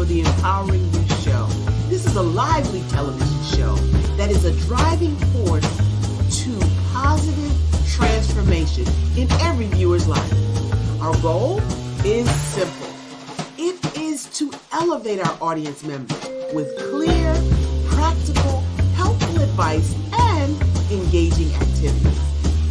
for the Empowering You Show. This is a lively television show that is a driving force to positive transformation in every viewer's life. Our goal is simple. It is to elevate our audience members with clear, practical, helpful advice and engaging activities.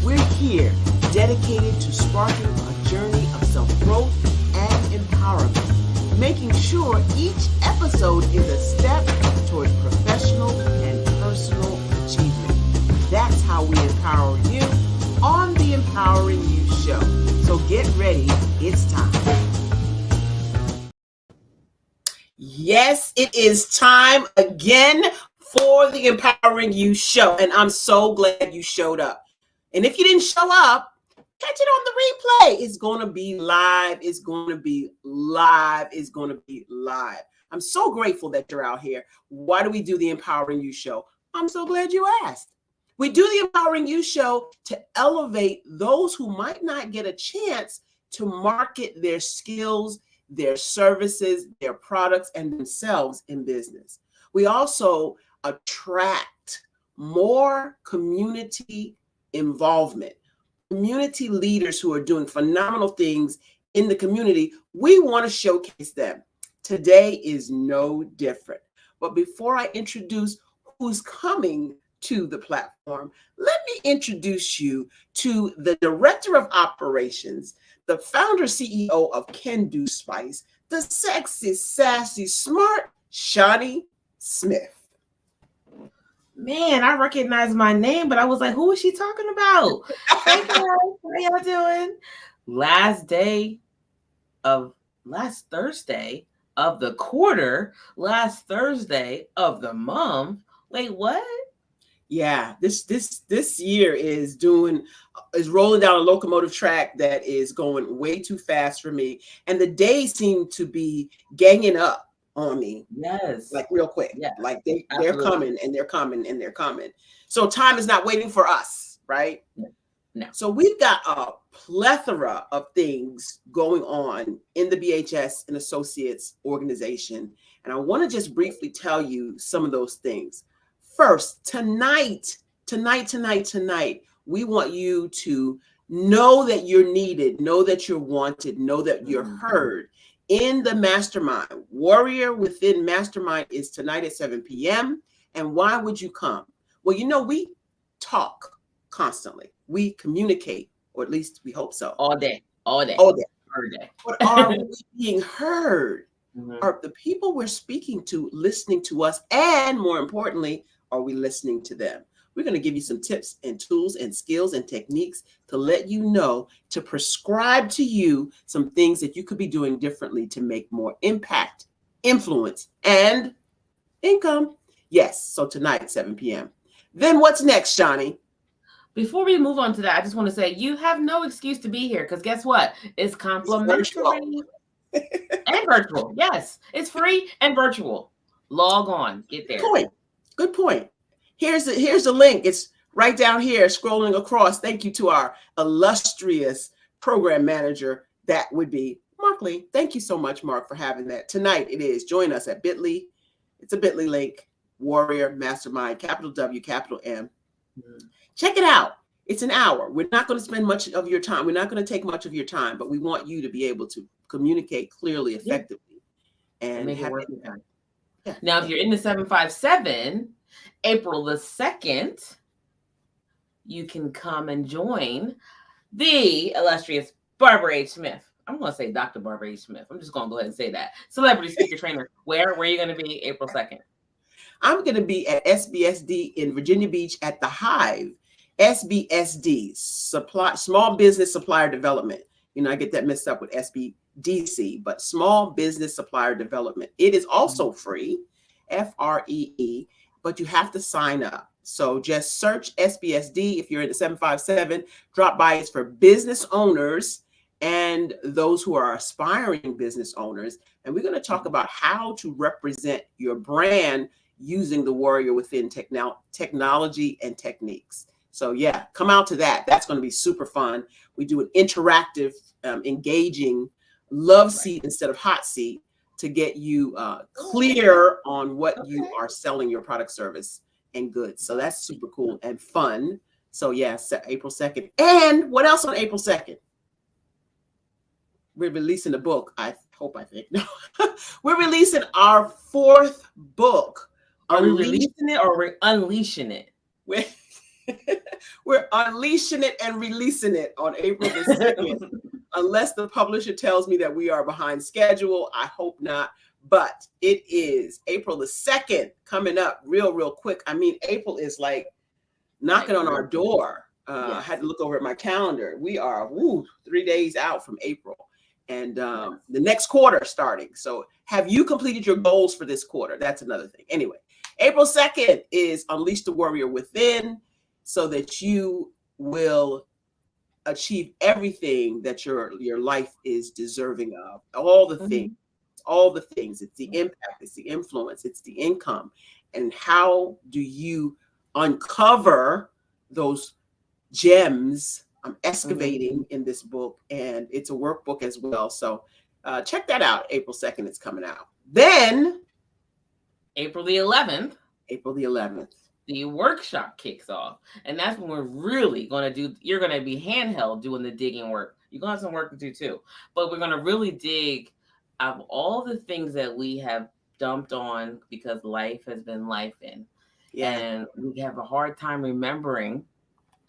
We're here dedicated to sparking a journey of self-growth and empowerment, making sure each episode is a step toward professional and personal achievement. That's how we empower you on the Empowering You Show. So get ready, it's time. Yes, it is time again for the Empowering You Show, and I'm so glad you showed up. And if you didn't show up, catch it on the replay. It's going to be live. It's going to be live. It's going to be live. I'm so grateful that you're out here. Why do we do the Empowering You Show? I'm so glad you asked. We do the Empowering You Show to elevate those who might not get a chance to market their skills, their services, their products, and themselves in business. We also attract more community involvement, community leaders who are doing phenomenal things in the community. We want to showcase them. Today is no different. But before I introduce who's coming to the platform, let me introduce you to the Director of Operations, the founder CEO of Can Do Spice, the sexy, sassy, smart Shawnee Smith. Man, I recognize my name, but I was like, who is she talking about? Hey guys, how y'all doing? Last Thursday of the quarter, last Thursday of the month. Wait, what? Yeah, this year is rolling down a locomotive track that is going way too fast for me. And the days seem to be ganging up on me. Yes. Like real quick. Yeah, like they're coming and they're coming and they're coming. So time is not waiting for us, right? No. So we've got a plethora of things going on in the BHS and Associates organization. And I want to just briefly tell you some of those things. First, tonight, we want you to know that you're needed, know that you're wanted, know that you're heard in the mastermind. Warrior Within Mastermind is tonight at 7 p.m. And why would you come? Well, we talk constantly. We communicate, or at least we hope so. All day. Every day. But are we being heard? Are the people we're speaking to listening to us? And more importantly, are we listening to them? We're going to give you some tips and tools and skills and techniques to let you know, to prescribe to you some things that you could be doing differently to make more impact, influence, and income. Yes. So tonight, 7 p.m. Then what's next, Shawnee? Before we move on to that, I just want to say you have no excuse to be here because guess what? It's complimentary and virtual. Yes, it's free and virtual. Log on. Get there. Good point. Here's the link. It's right down here, scrolling across. Thank you to our illustrious program manager. That would be Mark Lee. Thank you so much, Mark, for having that. Tonight it is. Join us at Bitly. It's a Bitly link. Warrior Mastermind, capital W, capital M. Check it out. It's an hour. We're not going to spend much of your time. We're not going to take much of your time, but we want you to be able to communicate clearly, effectively, and make it have work. Yeah. Now, if you're in the 757, April the 2nd, you can come and join the illustrious Barbara H. Smith. I'm going to say Dr. Barbara H. Smith. I'm just going to go ahead and say that. Celebrity speaker trainer. Where are you going to be April 2nd? I'm going to be at SBSD in Virginia Beach at the Hive. SBSD, Small Business Supplier Development. I get that mixed up with SBDC, but Small Business Supplier Development. It is also free, FREE, but you have to sign up. So just search SBSD if you're in the 757. Drop by. It's for business owners and those who are aspiring business owners. And we're going to talk about how to represent your brand using the Warrior Within technology and techniques. So yeah, come out to that. That's going to be super fun. We do an interactive, engaging love seat instead of hot seat to get you clear on what you are selling, your product, service, and goods. So that's super cool and fun. So yes, April 2nd. And what else on April 2nd? We're releasing the book. I think. No. We're releasing our 4th book. Are we releasing it or we're unleashing it? We're unleashing it and releasing it on April the 2nd. Unless the publisher tells me that we are behind schedule. I hope not. But it is April the 2nd coming up real quick. I mean, April is like knocking on our door. I had to look over at my calendar. We are 3 days out from April. And the next quarter starting. So have you completed your goals for this quarter? That's another thing. Anyway, April 2nd is Unleash the Warrior Within, so that you will achieve everything that your life is deserving of. All the things. It's the impact, it's the influence, it's the income. And how do you uncover those gems? I'm excavating in this book, and it's a workbook as well. So check that out. April 2nd, it's coming out. Then April the 11th. April the 11th. The workshop kicks off. And that's when we're really going to you're going to be handheld doing the digging work. You're going to have some work to do too. But we're going to really dig out all the things that we have dumped on because life has been lifing. Yeah. And we have a hard time remembering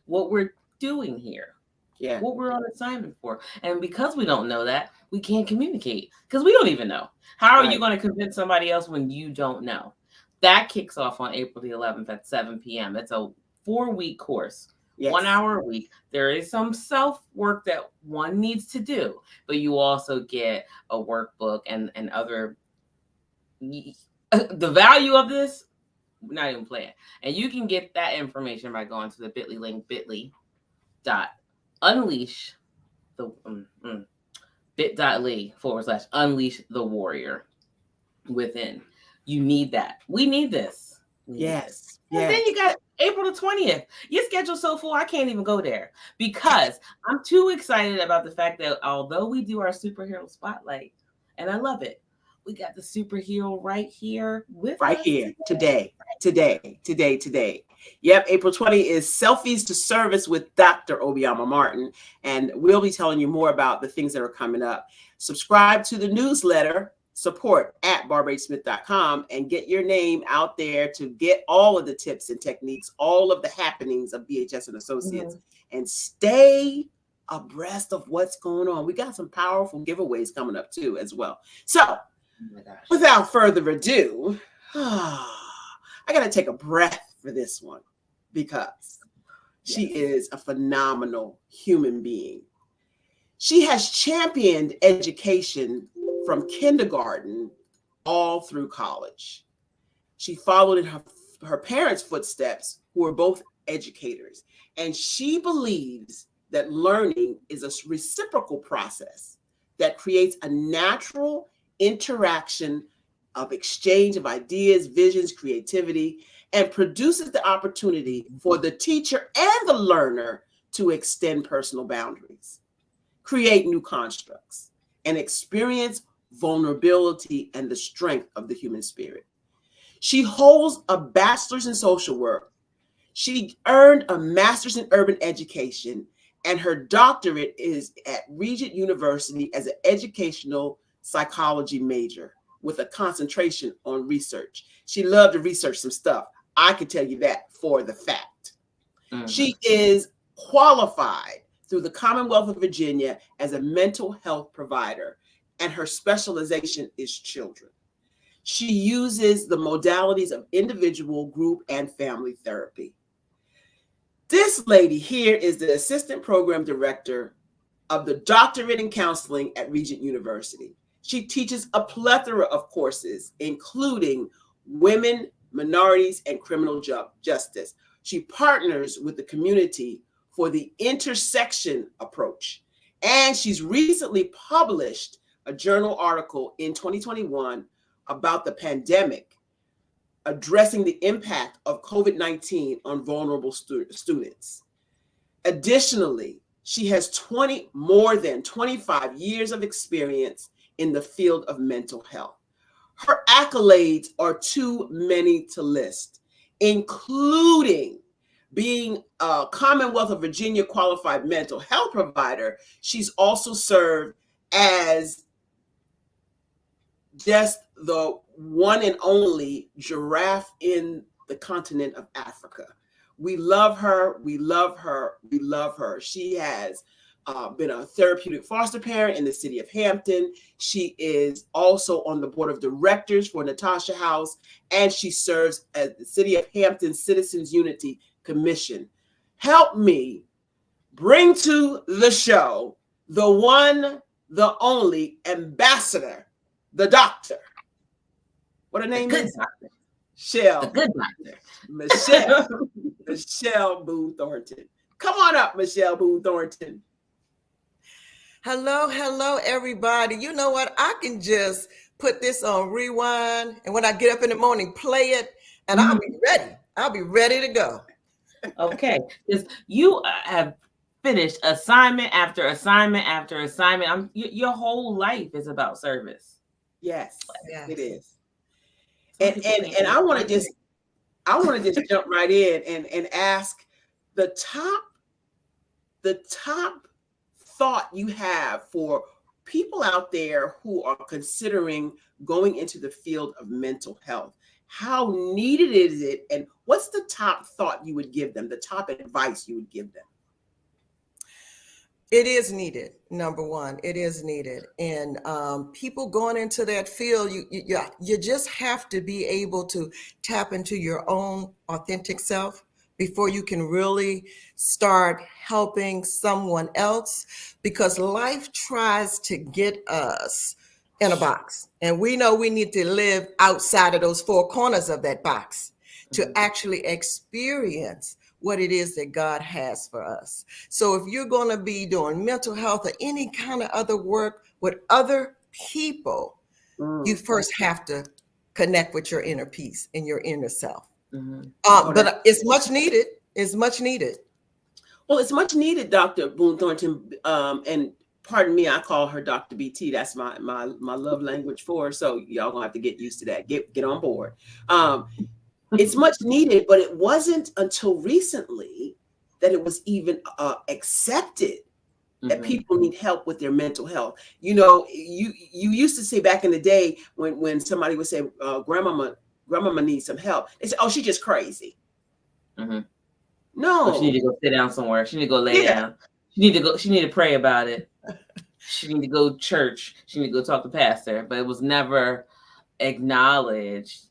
what we're doing here. Yeah. What we're on assignment for. And because we don't know that, we can't communicate because we don't even know. How are you going to convince somebody else when you don't know? That kicks off on April the 11th at 7 p.m. It's a 4-week course, 1 hour a week. There is some self-work that one needs to do, but you also get a workbook and other. The value of this, not even playing. And you can get that information by going to the bit.ly link, bit.ly/unleash the bit.ly/unleash the warrior within. You need that. We need this. Yes. And then you got April the 20th. Your schedule's so full, I can't even go there because I'm too excited about the fact that although we do our superhero spotlight, and I love it, we got the superhero right here with us today. Yep, April 20th is Selfies to Service with Dr. Obiama Martin, and we'll be telling you more about the things that are coming up. Subscribe to the newsletter, support@barbarahsmith.com, and get your name out there to get all of the tips and techniques, all of the happenings of BHS and Associates, and stay abreast of what's going on. We got some powerful giveaways coming up too as well. So without further ado, I got to take a breath for this one because she is a phenomenal human being. She has championed education from kindergarten all through college. She followed in her parents' footsteps, who were both educators, and she believes that learning is a reciprocal process that creates a natural interaction of exchange of ideas, visions, creativity, and produces the opportunity for the teacher and the learner to extend personal boundaries, create new constructs, and experience vulnerability and the strength of the human spirit. She holds a bachelor's in social work. She earned a master's in urban education, and her doctorate is at Regent University as an educational psychology major with a concentration on research. She loved to research some stuff. I can tell you that for the fact. She is qualified through the Commonwealth of Virginia as a mental health provider, and her specialization is children. She uses the modalities of individual, group, and family therapy. This lady here is the assistant program director of the doctorate in counseling at Regent University. She teaches a plethora of courses, including women, minorities, and criminal justice. She partners with the community for the intersection approach. And she's recently published a journal article in 2021 about the pandemic, addressing the impact of COVID-19 on vulnerable students. Additionally, she has more than 25 years of experience in the field of mental health. Her accolades are too many to list, including being a Commonwealth of Virginia qualified mental health provider. She's also served as just the one and only giraffe in the continent of Africa. We love her. We love her. We love her. She has been a therapeutic foster parent in the city of Hampton. She is also on the board of directors for Natasha House, and she serves as the City of Hampton Citizens Unity Commission. Help me bring to the show the one, the only ambassador, the doctor. What her name is? Doctor. Michelle. The good doctor. Michelle Boone Thornton. Come on up, Michelle Boone Thornton. Hello, everybody. You know what? I can just put this on rewind, and when I get up in the morning, play it, and I'll be ready. I'll be ready to go. Okay, because you have finished assignment after assignment after assignment. Your whole life is about service. Yes. It is. Some And people and I want to just jump right in and ask the top thought you have for people out there who are considering going into the field of mental health. How needed is it, and what's the top thought you would give them, the top advice you would give them? It is needed. Number one, it is needed. And people going into that field, you just have to be able to tap into your own authentic self before you can really start helping someone else, because life tries to get us in a box. And we know we need to live outside of those four corners of that box to actually experience what it is that God has for us. So if you're going to be doing mental health or any kind of other work with other people, you first have to connect with your inner peace and your inner self. But it's much needed. It's much needed. Well, it's much needed, Dr. Boone Thornton. And pardon me, I call her Dr. BT. That's my love language for her. So y'all gonna have to get used to that. Get on board. It's much needed, but it wasn't until recently that it was even accepted that people need help with their mental health. You know, you used to say back in the day when somebody would say, grandmama needs some help, they say, oh, she's just crazy. No, she need to go sit down somewhere. She need to go lay down. She need to pray about it. She need to go to church. She need to go talk to pastor. But it was never acknowledged,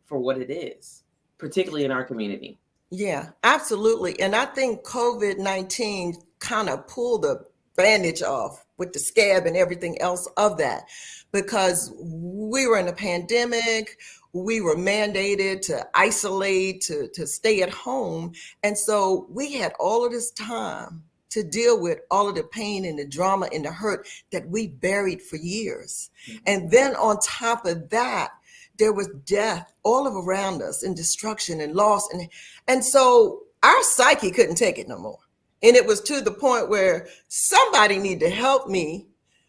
for what it is, particularly in our community. Yeah, absolutely. And I think COVID-19 kind of pulled the bandage off with the scab and everything else of that, because we were in a pandemic. We were mandated to isolate, to stay at home. And so we had all of this time to deal with all of the pain and the drama and the hurt that we buried for years. And then on top of that, there was death all around us and destruction and loss. And so our psyche couldn't take it no more. And it was to the point where somebody needed to help me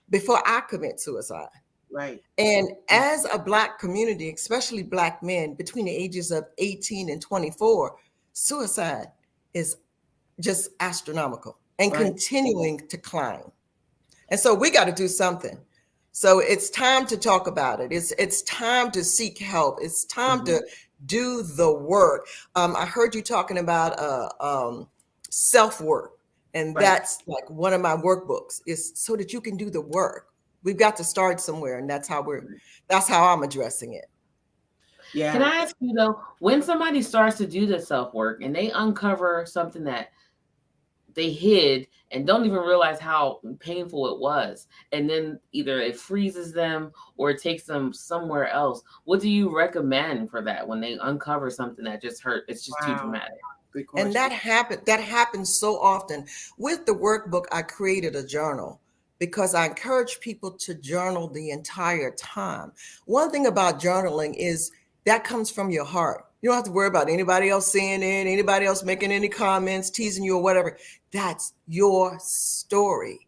before I commit suicide. Right. And as a Black community, especially Black men between the ages of 18 and 24, suicide is just astronomical and continuing to climb. And so we got to do something. So it's time to talk about it. It's time to seek help. It's time to do the work. I heard you talking about self-work, and that's like one of my workbooks, is so that you can do the work. We've got to start somewhere, and that's how I'm addressing it. Yeah. Can I ask you though, when somebody starts to do the self-work and they uncover something that they hid and don't even realize how painful it was, and then either it freezes them or it takes them somewhere else, what do you recommend for that when they uncover something that just hurt? It's just too dramatic. And that happens so often. With the workbook, I created a journal, because I encourage people to journal the entire time. One thing about journaling is that comes from your heart. You don't have to worry about anybody else seeing it, anybody else making any comments, teasing you or whatever. That's your story.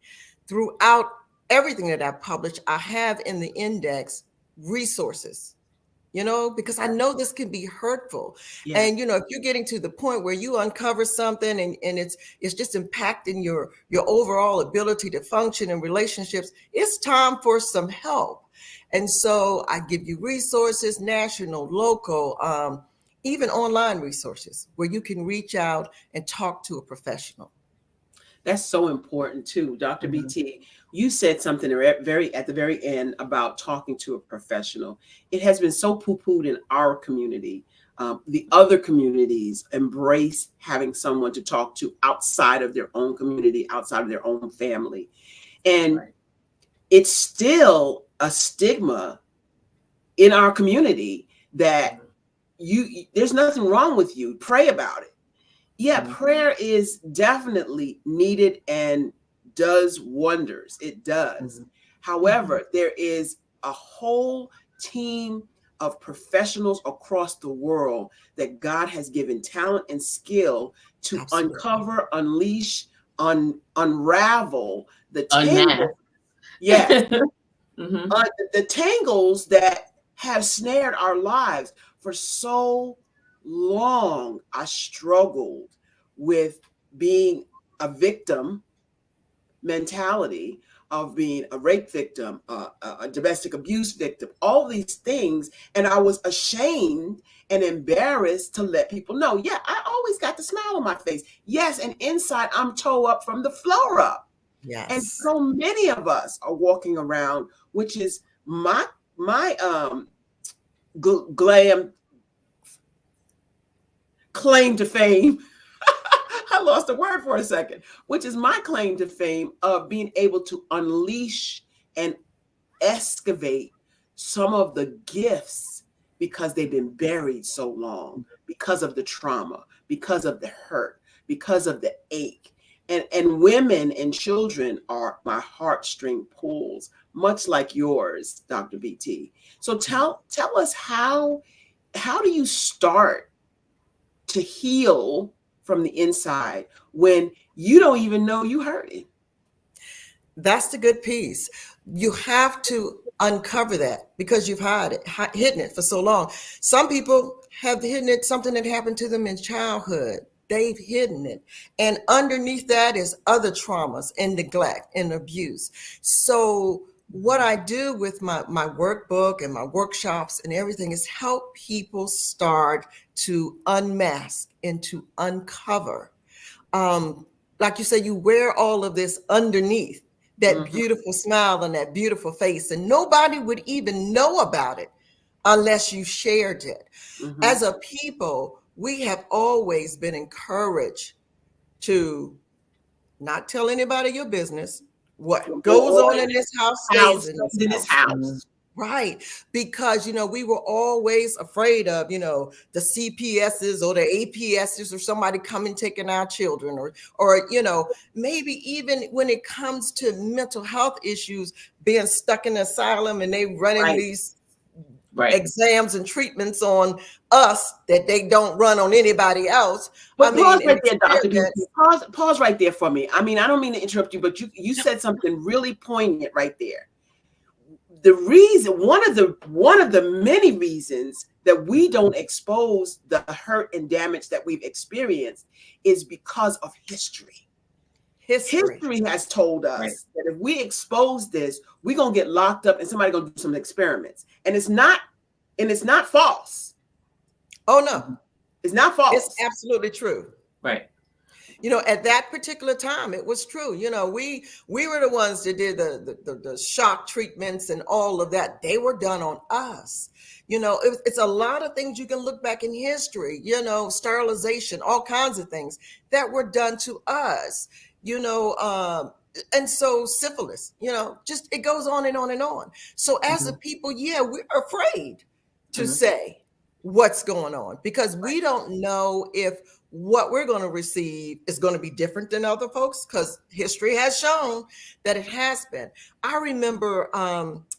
Throughout everything that I publish, I have in the index resources, because I know this can be hurtful. Yeah. And, if you're getting to the point where you uncover something and it's just impacting your overall ability to function in relationships, it's time for some help. And so I give you resources, national, local, even online resources where you can reach out and talk to a professional. That's so important too, Dr. Mhm. BT. You said something at the very end about talking to a professional. It has been so poo-pooed in our community. The other communities embrace having someone to talk to outside of their own community, outside of their own family. And Right. it's still a stigma in our community that there's nothing wrong with you. Pray about it. Yeah, Mhm. prayer is definitely needed and does wonders. It does. Mhm. However, there is a whole team of professionals across the world that God has given talent and skill to Absolutely. uncover, unleash, unravel the Unmask. tangles. Yes, Mhm. the tangles that have snared our lives for so long. I struggled with being a victim mentality, of being a rape victim, a domestic abuse victim, all these things. And I was ashamed and embarrassed to let people know, yeah, I always got the smile on my face. Yes, and inside I'm toe up from the floor up. And Yes. so many of us are walking around, which is my glam claim to fame. I lost a word for a second, which is my claim to fame of being able to unleash and excavate some of the gifts because they've been buried so long, because of the trauma, because of the hurt, because of the ache. And women and children are my heartstring pulls, much like yours, Dr. BT. So tell us how do you start to heal from the inside when you don't even know you hurt it? That's the good piece. You have to uncover that because you've hidden it for so long. Some people have hidden it, something that happened to them in childhood. They've hidden it. And underneath that is other traumas and neglect and abuse. So what I do with my workbook and my workshops and everything is help people start to unmask and to uncover. Like you say, you wear all of this underneath that Mhm. beautiful smile and that beautiful face, and nobody would even know about it unless you shared it. Mhm. As a people, we have always been encouraged to not tell anybody your business. What goes on in this house stays in this house. house. Right. Because, we were always afraid of, the CPSs or the APSs or somebody coming taking our children or, maybe even when it comes to mental health issues, being stuck in the asylum and they running Right. these Right. exams and treatments on us that they don't run on anybody else. But pause right there, Dr. B. experience- Pause right there for me. I mean, I don't mean to interrupt you, but you said something really poignant right there. The reason, one of the many reasons that we don't expose the hurt and damage that we've experienced is because of history. History has told us Right. that if we expose this, we're gonna get locked up and somebody gonna do some experiments. And it's not false. Oh no, It's not false. it's absolutely true. Right. At that particular time, it was true. We were the ones that did the shock treatments and all of that. They were done on us. It's a lot of things you can look back in history, sterilization, all kinds of things that were done to us, and so syphilis, just it goes on and on and on. So as a people, yeah, we're afraid to Mhm. say what's going on because we don't know if what we're going to receive is going to be different than other folks because history has shown that it has been. I remember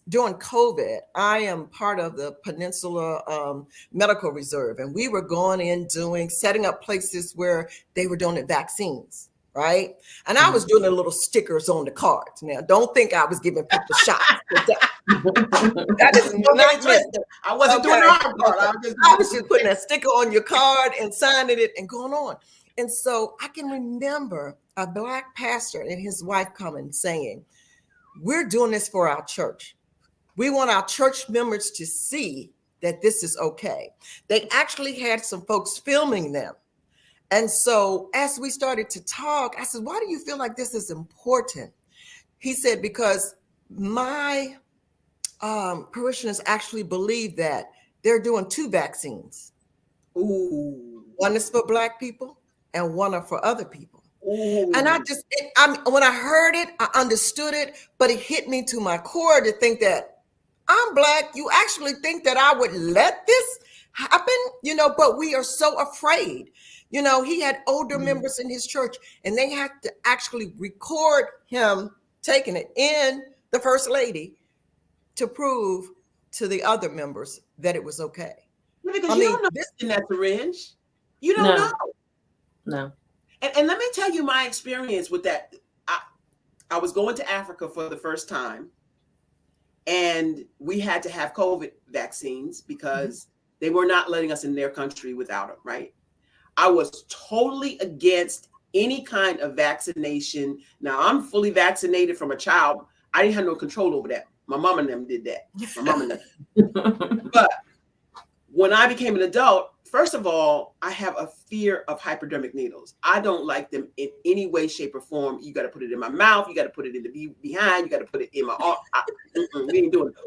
during COVID, I am part of the Peninsula Medical Reserve, and we were going in setting up places where they were doing vaccines. right? And I was doing the little stickers on the cards. Now, don't think I was giving people shots. That is not meant. I wasn't doing the hard part. I was just putting a sticker on your card and signing it and going on. And so I can remember a Black pastor and his wife coming saying, we're doing this for our church. We want our church members to see that this is okay. They actually had some folks filming them. And so as we started to talk, I said, why do you feel like this is important? He said, because my parishioners actually believe that they're doing 2 vaccines. Ooh. One is for Black people and one are for other people. Ooh. And when I heard it, I understood it, but it hit me to my core to think that I'm Black. You actually think that I would let this happen? But we are so afraid. He had older members in his church and they had to actually record him taking it in the First Lady to prove to the other members that it was okay. Because you don't know this in that syringe. You don't know. No. And let me tell you my experience with that. I was going to Africa for the first time, and we had to have COVID vaccines because they were not letting us in their country without them, right? I was totally against any kind of vaccination. Now, I'm fully vaccinated from a child. I didn't have no control over that. My mom and them did that. My mom and them. But when I became an adult, first of all, I have a fear of hypodermic needles. I don't like them in any way, shape, or form. You got to put it in my mouth. You got to put it in the behind. You got to put it in my arm.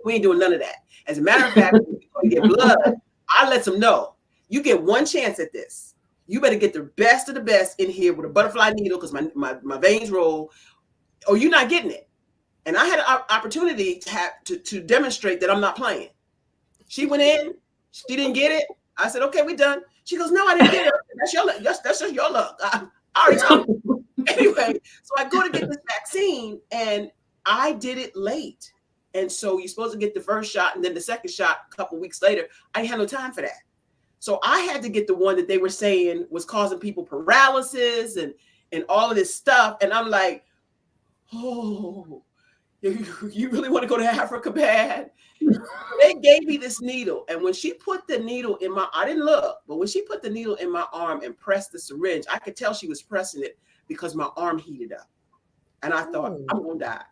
We ain't doing none of that. As a matter of fact, when you get blood, I let them know you get one chance at this. You better get the best of the best in here with a butterfly needle because my veins roll, or you're not getting it. And I had an opportunity to demonstrate that I'm not playing. She went in. She didn't get it. I said, okay, we done. She goes, no, I didn't get it. That's your luck. That's just your luck. I already told you. Anyway, so I go to get this vaccine and I did it late. And so you're supposed to get the first shot and then the second shot a couple weeks later. I didn't have no time for that. So I had to get the one that they were saying was causing people paralysis and all of this stuff. And I'm like, oh, you really want to go to Africa bad? They gave me this needle. And when she put the needle in I didn't look, but when she put the needle in my arm and pressed the syringe, I could tell she was pressing it because my arm heated up. And I thought, I'm going to die.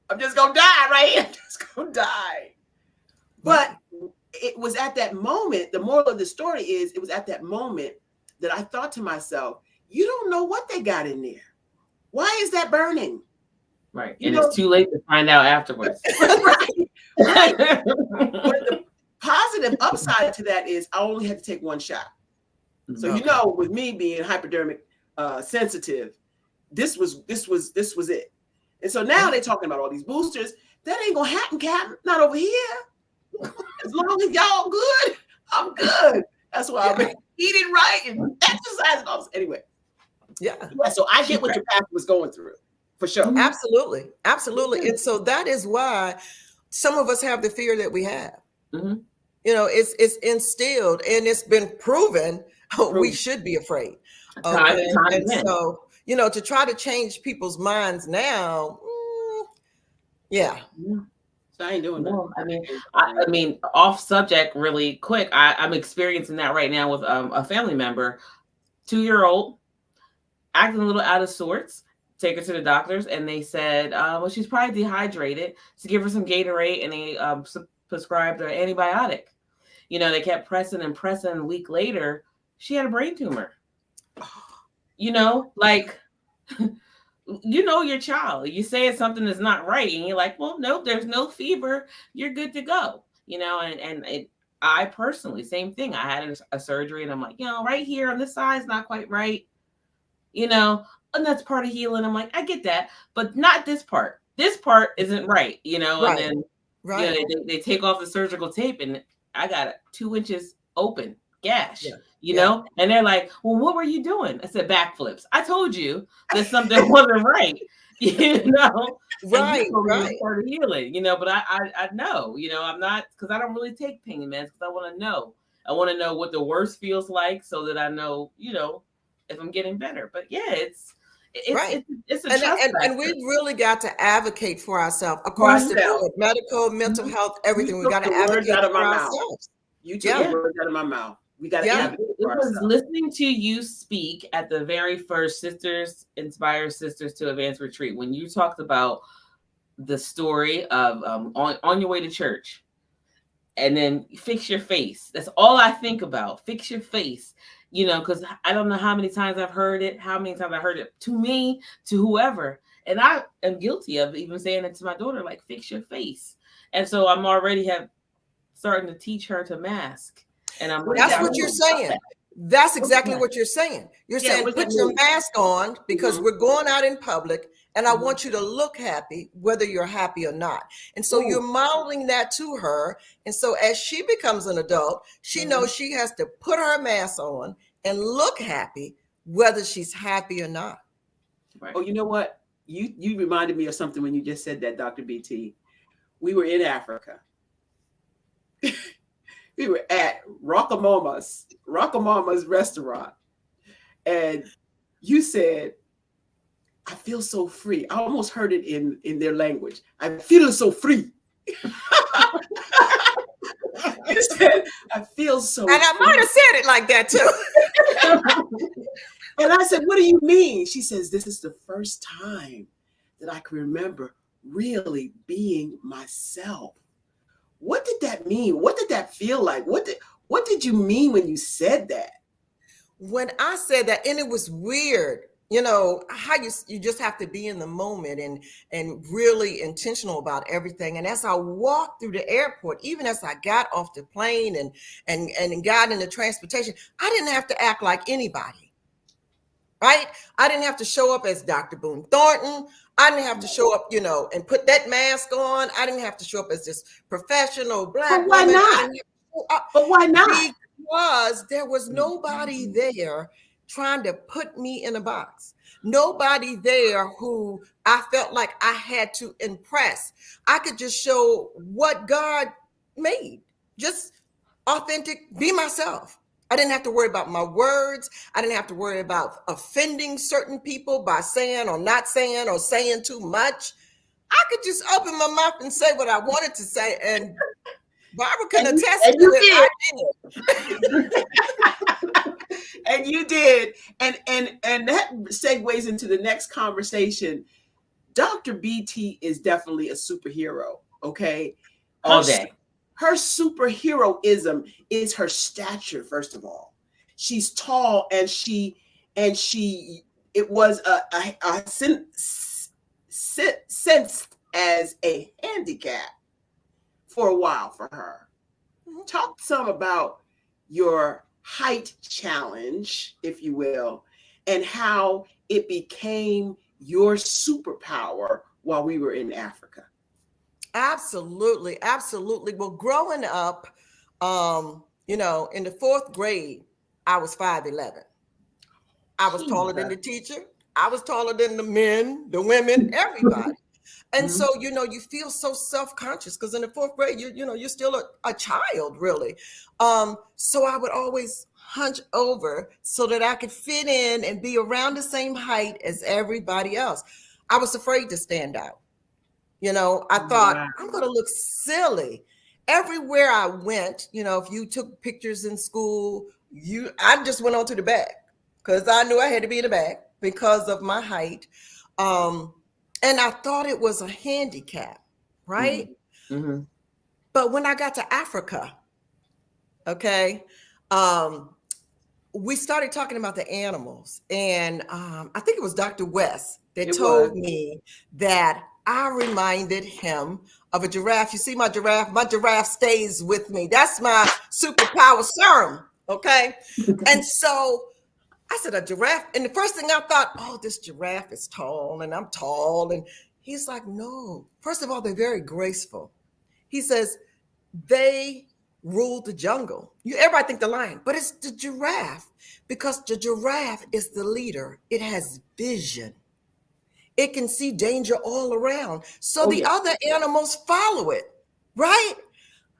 I'm just going to die, right? I'm just going to die. But it was at that moment, the moral of the story is, it was at that moment that I thought to myself, you don't know what they got in there. Why is that burning? Right. And it's too late to find out afterwards. Right. But the positive upside to that is I only had to take one shot. So, with me being hypodermic sensitive, this was it. And so now they're talking about all these boosters. That ain't gonna happen, Captain. Not over here. As long as y'all good, I'm good. That's why I've been eating right and exercising. Anyway. Yeah. So I get what your pastor was going through, for sure. Absolutely. And so that is why some of us have the fear that we have. Mm-hmm. It's instilled and it's been proven. We should be afraid. Okay? And so, to try to change people's minds now, So I ain't doing that. No, I mean, off subject really quick. I'm experiencing that right now with a family member, 2-year-old, acting a little out of sorts. Take her to the doctors, and they said, well, she's probably dehydrated. So give her some Gatorade, and they prescribed an antibiotic. They kept pressing and pressing. A week later, she had a brain tumor. Like, your child. You say something is not right, and you're like, well, nope, there's no fever. You're good to go. I personally, same thing. I had a surgery, and I'm like, right here on this side is not quite right. And that's part of healing. I'm like, I get that, but not this part. This part isn't right, Right. And then they take off the surgical tape, and I got it 2 inches open gash. And they're like, well, what were you doing? I said, backflips. I told you that something wasn't right. Right. Part of healing, but I know, I'm not, because I don't really take pain meds because I want to know. I want to know what the worst feels like so that I know, if I'm getting better. But yeah, Right. It's a trust And factor we've really got to advocate for ourselves for across the ourselves. board, medical, mental health, You everything. We took got the to words advocate out of for my mouth. ourselves. You took Yeah. the words out of my mouth. We got to Yeah. advocate It for was ourselves. listening to you speak at the very first Sisters Inspire Sisters to Advance retreat when you talked about the story of on your way to church, and then fix your face. That's all I think about. Fix your face. You know, because I don't know how many times I've heard it, to me, to whoever. And I am guilty of even saying it to my daughter, like, fix your face. And so I'm already starting to teach her to mask. And I'm like, That's yeah, what you're saying. That's exactly what you're saying. You're Yeah, saying what's put that your mean? mask on because Mhm. we're going out in public and I Mhm. want you to look happy, whether you're happy or not. And so Ooh. you're modeling that to her. And so as she becomes an adult, she knows she has to put her mask on and look happy, whether she's happy or not. Right. Oh, you know what? You reminded me of something when you just said that, Dr. BT. We were in Africa. We were at Rockamama's restaurant. And you said, I feel so free. I almost heard it in their language. I feel so free. You said, I feel so And I free. might have said it like that too. And I said, what do you mean? She says, this is the first time that I can remember really being myself. What did that mean? What did that feel like? What did you mean when you said that? When I said that, and it was weird, you know, how you just have to be in the moment and really intentional about everything. And as I walked through the airport, even as I got off the plane and got into transportation, I didn't have to act like anybody, right? I didn't have to show up as Dr. Boone Thornton. I didn't have to show up, you know, and put that mask on. I didn't have to show up as this professional Black But why woman. not? But why not? Because there was nobody there trying to put me in a box. Nobody there who I felt like I had to impress. I could just show what God made, just authentic, be myself. I didn't have to worry about my words. I didn't have to worry about offending certain people by saying or not saying or saying too much. I could just open my mouth and say what I wanted to say, and Barbara can attest to it. I did. And you did. And that segues into the next conversation. Dr. BT is definitely a superhero, okay? All day. Her superheroism is her stature, first of all. She's tall and it was sensed as a handicap for a while for her. Talk some about your height challenge, if you will, and how it became your superpower while we were in Africa. Absolutely. Well, growing up, you know, in the 4th grade, I was 5'11". I was taller than the teacher. I was taller than the men, the women, everybody. And so, you know, you feel so self-conscious because in the 4th grade, you're still a child, really. So I would always hunch over so that I could fit in and be around the same height as everybody else. I was afraid to stand out. You know, I thought, wow, I'm going to look silly. Everywhere I went, you know, if you took pictures in school, I just went on to the back because I knew I had to be in the back because of my height. And I thought it was a handicap, right? Mm-hmm. But when I got to Africa, okay, we started talking about the animals. And I think it was Dr. West that told me that I reminded him of a giraffe. You see my giraffe? My giraffe stays with me. That's my superpower serum, okay? And so I said, a giraffe. And the first thing I thought, oh, this giraffe is tall and I'm tall. And he's like, no. First of all, they're very graceful. He says, they rule the jungle. Everybody think the lion, but it's the giraffe because the giraffe is the leader. It has vision. It can see danger all around. So the other animals follow it, right?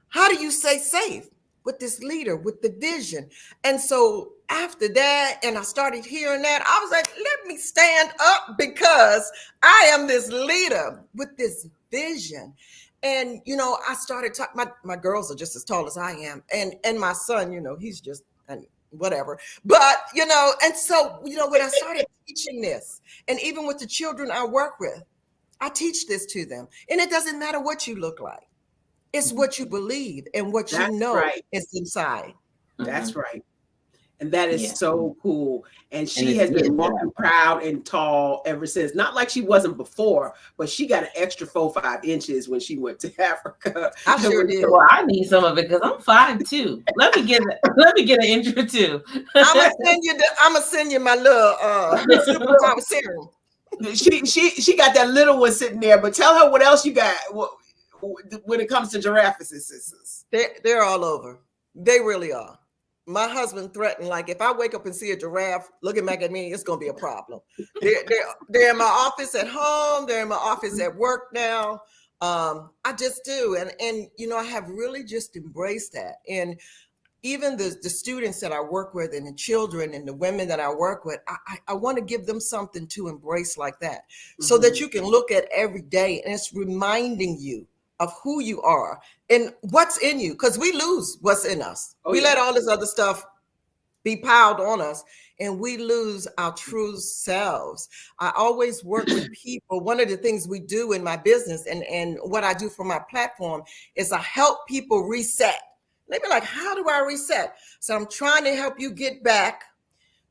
How do you stay safe? with this leader with the vision. And so after that, and I started hearing that, I was like, let me stand up because I am this leader with this vision. And, you know, I started talking, my girls are just as tall as I am. And my son, you know, he's just, and whatever. But, you know, and so, you know, when I started teaching this, and even with the children I work with, I teach this to them. And it doesn't matter what you look like. It's what you believe and what you know is inside. That's right. And that is so cool. And she And has been walking proud and tall ever since. Not like she wasn't before, but she got an extra 4-5 inches when she went to Africa. I sure did. Well, I need some of it because I'm 5'2". Let me get an inch or two. I'm gonna send you my little super serum. She got that little one sitting there, but tell her what else you got when it comes to giraffes. They're all over. They really are. My husband threatened, like, if I wake up and see a giraffe looking back at me, it's gonna be a problem. They're in my office at home. They're in my office at work now. I just do, and you know, I have really just embraced that. And even the students that I work with, and the children and the women that I work with, I want to give them something to embrace like that, so that you can look at every day and it's reminding you of who you are and what's in you, because we lose what's in us. We let all this other stuff be piled on us, and we lose our true selves. I always work with people. One of the things we do in my business and what I do for my platform is I help people reset. They be like, how do I reset? So I'm trying to help you get back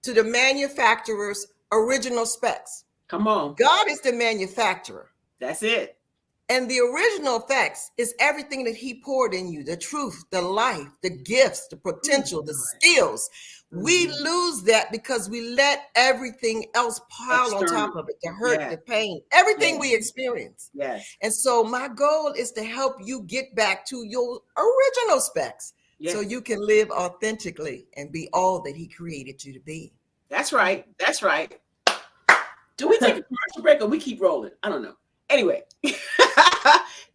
to the manufacturer's original specs. Come on. God is the manufacturer. That's it. And the original effects is everything that he poured in you, the truth, the life, the gifts, the potential, the skills. We lose that because we let everything else pile on top of it, the hurt, the pain, everything we experience. Yes. And so my goal is to help you get back to your original specs so you can live authentically and be all that he created you to be. That's right. That's right. Do we take a commercial break or we keep rolling? I don't know. Anyway,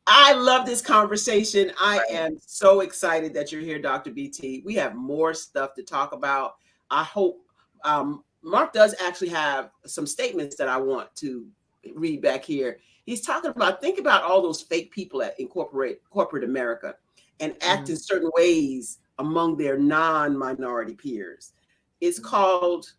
I love this conversation. I am so excited that you're here, Dr. BT. We have more stuff to talk about. I hope Mark does actually have some statements that I want to read back here. He's talking about, think about all those fake people that incorporate corporate America and act in certain ways among their non-minority peers. It's called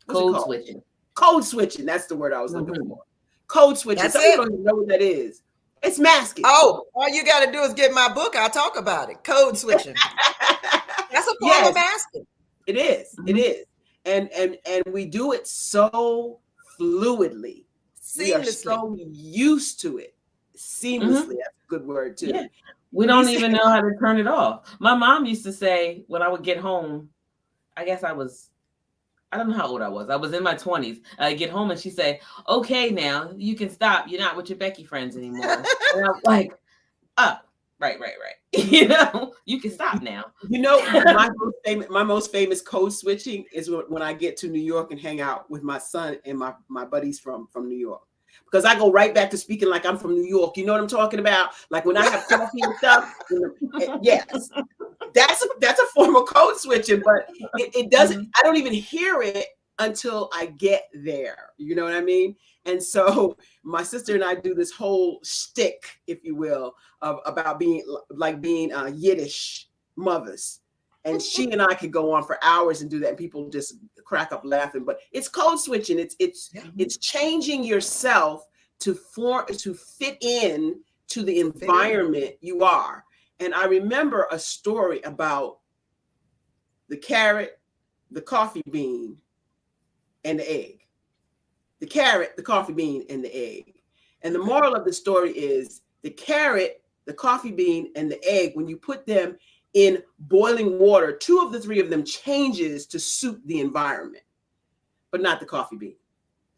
code switching. Code switching. That's the word I was looking for. Code switching. Some people don't even know what that is. It's masking. Oh, all you got to do is get my book. I'll talk about it. Code switching. That's a form of masking. It is. It is. And we do it so fluidly. Seamlessly. We are so used to it. Seamlessly. That's a good word too. Yeah. We don't even know how to turn it off. My mom used to say when I would get home, I don't know how old I was. I was in my 20s. I get home and she'd say, okay, now you can stop. You're not with your Becky friends anymore. And I'm like, right. You know, you can stop now. You know, my most famous code switching is when I get to New York and hang out with my son and my buddies from New York. Because I go right back to speaking like I'm from New York. You know what I'm talking about? Like when I have coffee and stuff. Yes. That's a form of code switching, but it doesn't, I don't even hear it until I get there. You know what I mean? And so my sister and I do this whole shtick, if you will, about being Yiddish mothers. And she and I could go on for hours and do that, and people just crack up laughing. But it's code switching. It's changing yourself to fit in to the environment you are. And I remember a story about the carrot, the coffee bean, and the egg. The carrot, the coffee bean, and the egg. And the moral of the story is the carrot, the coffee bean, and the egg, when you put them in boiling water, 2 of the 3 of them changes to suit the environment, but not the coffee bean.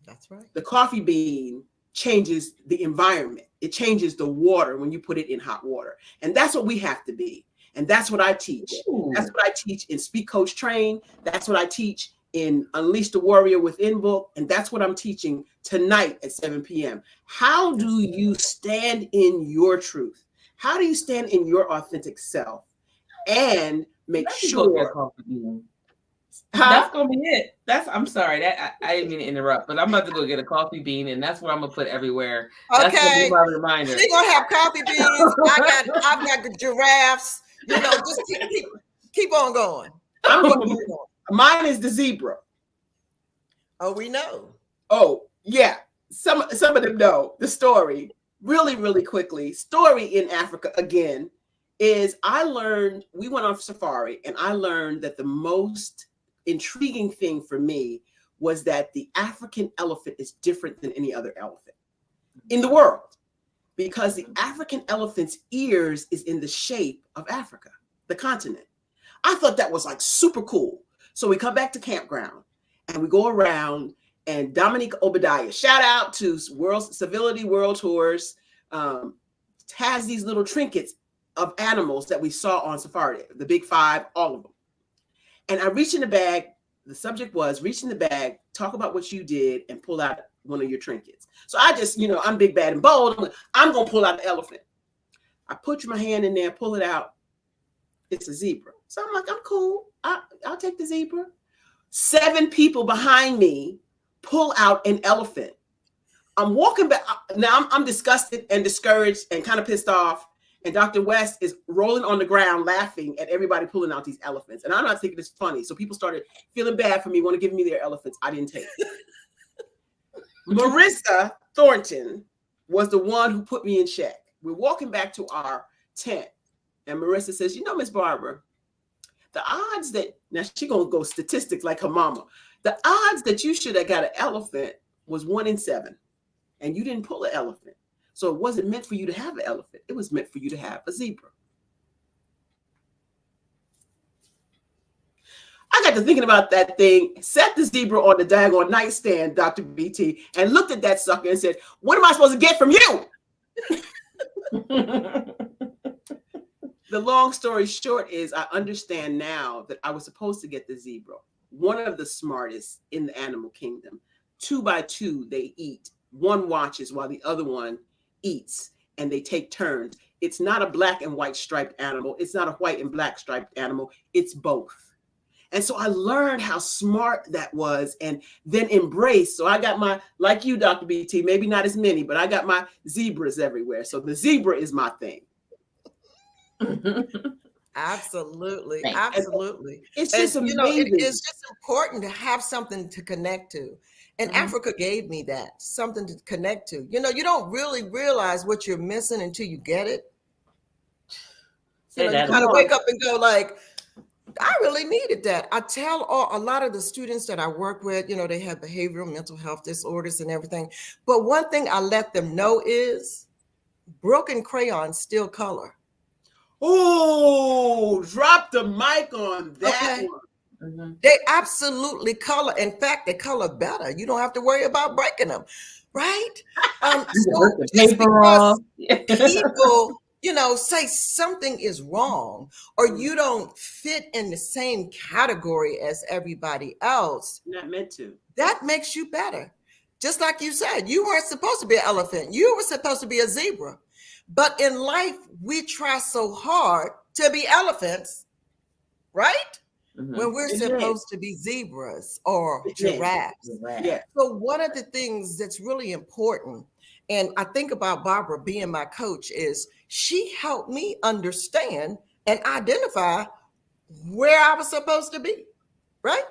That's right. The coffee bean changes the environment. It changes the water when you put it in hot water. And that's what we have to be. And that's what I teach. Ooh. That's what I teach in Speak, Coach, Train. That's what I teach in Unleash the Warrior Within book. And that's what I'm teaching tonight at 7 p.m. How do you stand in your truth? How do you stand in your authentic self? and make Let me go get a sure. coffee bean. Huh? That's gonna be it. I'm sorry that I didn't mean to interrupt, but I'm about to go get a coffee bean, and that's what I'm gonna put everywhere. That's gonna be Okay. my reminder. She gonna have coffee beans. I've got the giraffes. You know, just keep on going. I'm going. Mine is the zebra. Oh, we know. Oh yeah, some of them know the story. Really, really quickly. Story in Africa again is we went on safari, and I learned that the most intriguing thing for me was that the African elephant is different than any other elephant in the world, because the African elephant's ears is in the shape of Africa, the continent. I thought that was like super cool. So we come back to campground and we go around, and Dominique Obadiah, shout out to Civility World Tours, has these little trinkets of animals that we saw on safari, the big five, all of them. And I reached in the bag. The subject was reach in the bag, talk about what you did, and pull out one of your trinkets. So I just, I'm big, bad, and bold. I'm going to pull out the elephant. I put my hand in there, pull it out. It's a zebra. So I'm like, I'm cool. I'll take the zebra. 7 people behind me pull out an elephant. I'm walking back. Now I'm disgusted and discouraged and kind of pissed off. And Dr. West is rolling on the ground laughing at everybody pulling out these elephants. And I'm not thinking it's funny. So people started feeling bad for me, want to give me their elephants. I didn't take it. Marissa Thornton was the one who put me in check. We're walking back to our tent. And Marissa says, Miss Barbara, the odds that, now she going to go statistics like her mama. The odds that you should have got an elephant was 1 in 7. And you didn't pull an elephant. So it wasn't meant for you to have an elephant. It was meant for you to have a zebra. I got to thinking about that thing, set the zebra on the daggone nightstand, Dr. BT, and looked at that sucker and said, what am I supposed to get from you? The long story short is I understand now that I was supposed to get the zebra, one of the smartest in the animal kingdom. 2 by 2, they eat. One watches while the other one eats, and they take turns. It's not a black and white striped animal. It's not a white and black striped animal. It's both. And so I learned how smart that was, and then embraced. So I got my, like you, Dr. BT, maybe not as many, but I got my zebras everywhere. So the zebra is my thing. Absolutely. Thanks. Absolutely. It's just amazing. It's just important to have something to connect to. And Africa gave me that, something to connect to. You don't really realize what you're missing until you get it. You kind of wake up and go like, I really needed that. I tell a lot of the students that I work with, they have behavioral mental health disorders and everything. But one thing I let them know is broken crayons still color. Oh, drop the mic on that one. Mm-hmm. They absolutely color. In fact, they color better. You don't have to worry about breaking them, right? So just because people, say something is wrong or you don't fit in the same category as everybody else, not meant to. That makes you better. Just like you said, you weren't supposed to be an elephant. You were supposed to be a zebra. But in life, we try so hard to be elephants, right? Mm-hmm. When we're supposed to be zebras or giraffes. Yeah. So one of the things that's really important, and I think about Barbara being my coach, is she helped me understand and identify where I was supposed to be, right?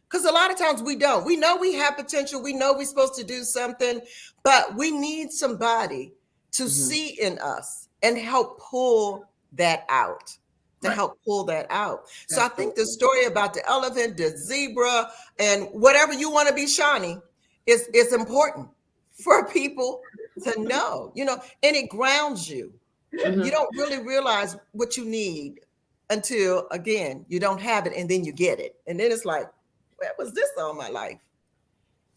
Because a lot of times we don't. We know we have potential. We know we're supposed to do something, but we need somebody to see in us and help pull that out. Help pull that out. So I think the story about the elephant, the zebra, and whatever you want to be, Shawnee, is important for people to know, and it grounds you. Mm-hmm. You don't really realize what you need until, again, you don't have it and then you get it. And then it's like, where was this all my life?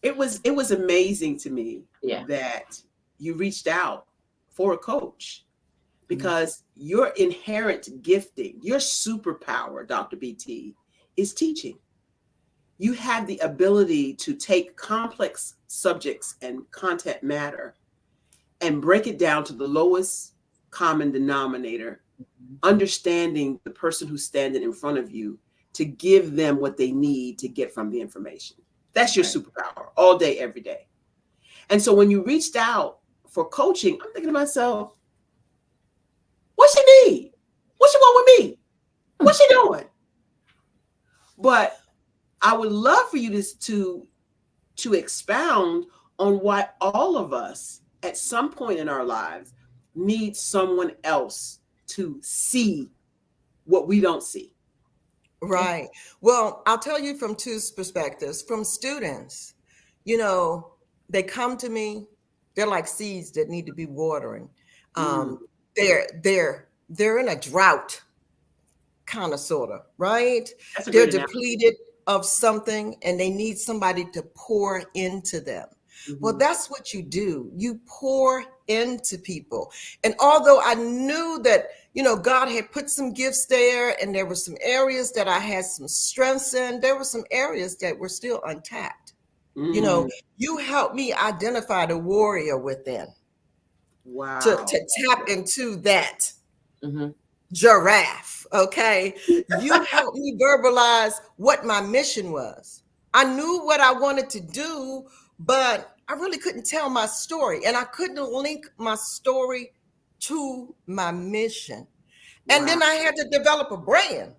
It was amazing to me that you reached out for a coach. Because your inherent gifting, your superpower, Dr. BT, is teaching. You have the ability to take complex subjects and content matter and break it down to the lowest common denominator understanding the person who's standing in front of you to give them what they need to get from the information. That's your superpower all day, every day. And so when you reached out for coaching, I'm thinking to myself, what she need? What she want with me? What's she doing? But I would love for you to expound on why all of us at some point in our lives need someone else to see what we don't see. Right. Well, I'll tell you from two perspectives. From students, you know, they come to me, they're like seeds that need to be watering. They're in a drought, kind of, sort of, right? They're depleted of something and they need somebody to pour into them. Well, that's what you do. You pour into people. And although I knew that, you know, God had put some gifts there and there were some areas that I had some strengths in, there were some areas that were still untapped. You know, you helped me identify the warrior within. Wow. To tap into that giraffe. Okay. You helped me verbalize what my mission was. I knew what I wanted to do, but I really couldn't tell my story, and I couldn't link my story to my mission. And then I had to develop a brand.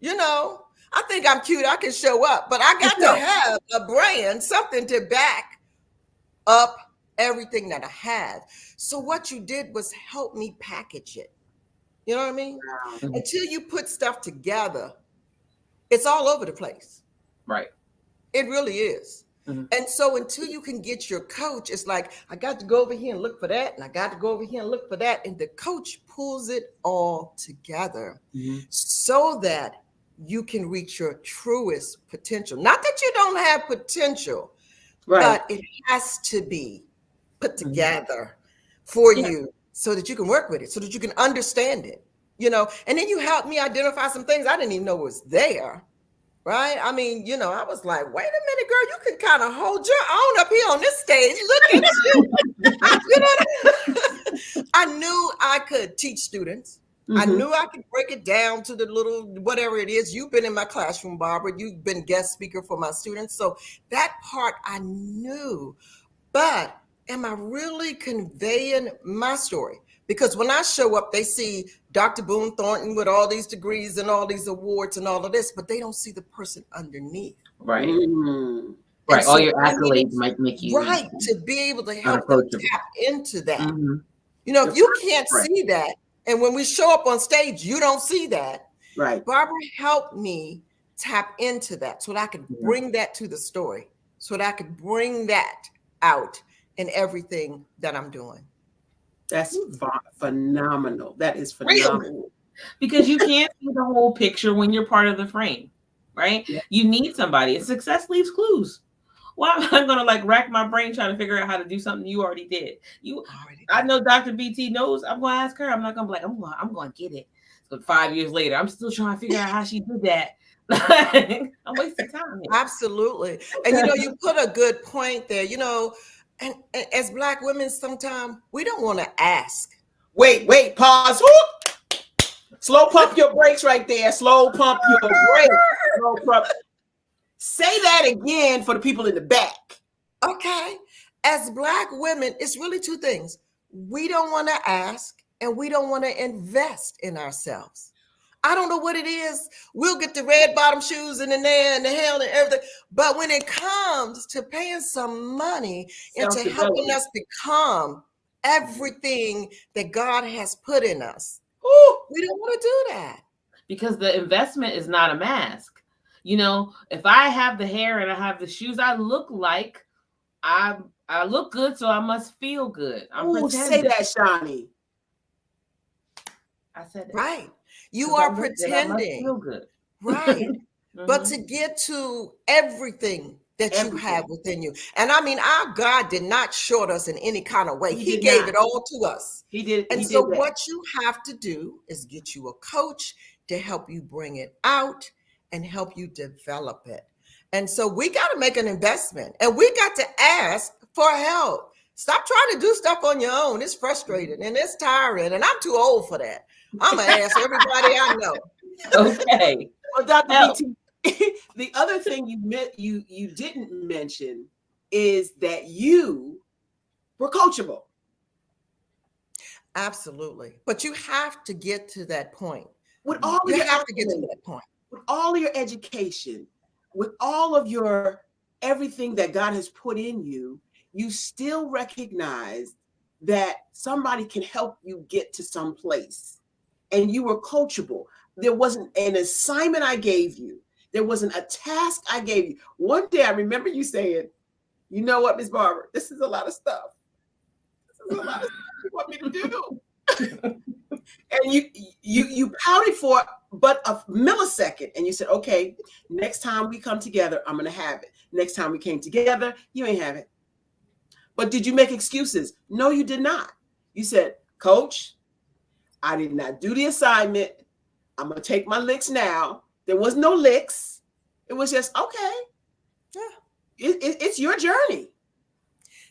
You know, I think I'm cute. I can show up, but I got to have a brand, something to back up everything that I have. So what you did was help me package it. You know what I mean? Until you put stuff together, it's all over the place. Right. It really is. And so until you can get your coach, it's like, I got to go over here and look for that. And I got to go over here and look for that. And the coach pulls it all together so that you can reach your truest potential. Not that you don't have potential, but it has to be put together for you so that you can work with it, so that you can understand it, you know. And then you helped me identify some things I didn't even know was there. Right? I mean, you know, I was like, wait a minute, girl, you can kind of hold your own up here on this stage. Look at you. I knew I could teach students. I knew I could break it down to the little, whatever it is. You've been in my classroom, Barbara. You've been guest speaker for my students. So that part I knew. But am I really conveying my story? Because when I show up, they see Dr. Boone Thornton with all these degrees and all these awards and all of this, but they don't see the person underneath. Right. Right. So all your accolades might make you to be able to help them tap into that. You know, if you can't see that, and when we show up on stage, you don't see that. Right. Barbara helped me tap into that so that I could bring that to the story, so that I could bring that out in everything that I'm doing. That's phenomenal. That is phenomenal. Really? Because you can't see the whole picture when you're part of the frame, right? Yeah. You need somebody. And success leaves clues. Why am I going to like rack my brain trying to figure out how to do something you already did? I know Dr. BT knows. I'm going to ask her. I'm not going to be like, I'm going to get it. So 5 years later, I'm still trying to figure out how she did that. I'm wasting time here. Absolutely. And you know, you put a good point there. You know, and as Black women, sometimes we don't want to ask. Wait, pause. Whoop. Slow pump your brakes right there. Slow pump your brakes. Slow pump. Say that again for the people in the back. Okay. As Black women, it's really two things. We don't want to ask and we don't want to invest in ourselves. I don't know what it is. We'll get the red bottom shoes and the nail and the hell and everything. But when it comes to paying some money into helping us become everything that God has put in us, we don't want to do that. Because the investment is not a mask. You know, if I have the hair and I have the shoes, I look like I look good, so I must feel good. Say that, Shawnee. I said that. Right. You are pretending. Feel good. Right. But to get to everything that you have within you. And I mean, our God did not short us in any kind of way. He gave it all to us. He did. And so what you have to do is get you a coach to help you bring it out and help you develop it. And so we got to make an investment and we got to ask for help. Stop trying to do stuff on your own. It's frustrating and it's tiring, and I'm too old for that. I'm gonna ask everybody I know. Okay. Well, Dr. Help. BT, the other thing you didn't mention is that you were coachable. Absolutely. But you have to get to that point. With all of You your have to get to accolades, that point. with all of your education, with all of your everything that God has put in you, you still recognize that somebody can help you get to some place. And you were coachable. There wasn't an assignment I gave you. There wasn't a task I gave you. One day I remember you saying, you know what, Ms. Barber, this is a lot of stuff. This is a lot of stuff you want me to do. And you pouted for but a millisecond, and you said, okay, next time we come together, I'm gonna have it. Next time we came together, you ain't have it. But did you make excuses? No, you did not. You said, Coach, I did not do the assignment. I'm gonna take my licks now. There was no licks. It was just, okay, Yeah. It's your journey.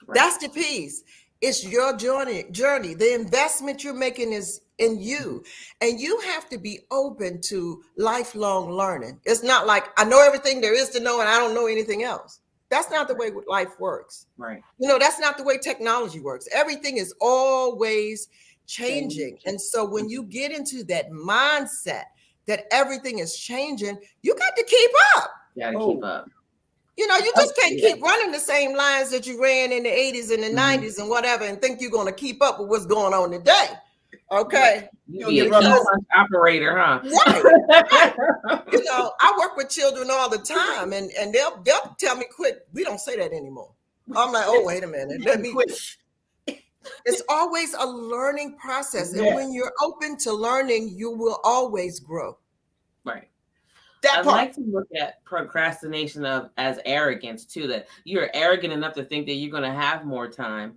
That's the piece. It's your journey. The investment you're making is in you. And you have to be open to lifelong learning. It's not like I know everything there is to know and I don't know anything else. That's not the way life works. Right. That's not the way technology works. Everything is always changing. And so when you get into that mindset that everything is changing, you got to keep up. You gotta keep up. You just can't keep running the same lines that you ran in the 80s and the 90s and whatever and think you're going to keep up with what's going on today. Okay. You be a key punch operator, huh? Right. I work with children all the time and they'll tell me, quit. We don't say that anymore. I'm like, oh, wait a minute. Let me quit. It's always a learning process. Yeah. And when you're open to learning, you will always grow. Right. That I'd part. like to look at procrastination as arrogance too, that you're arrogant enough to think that you're going to have more time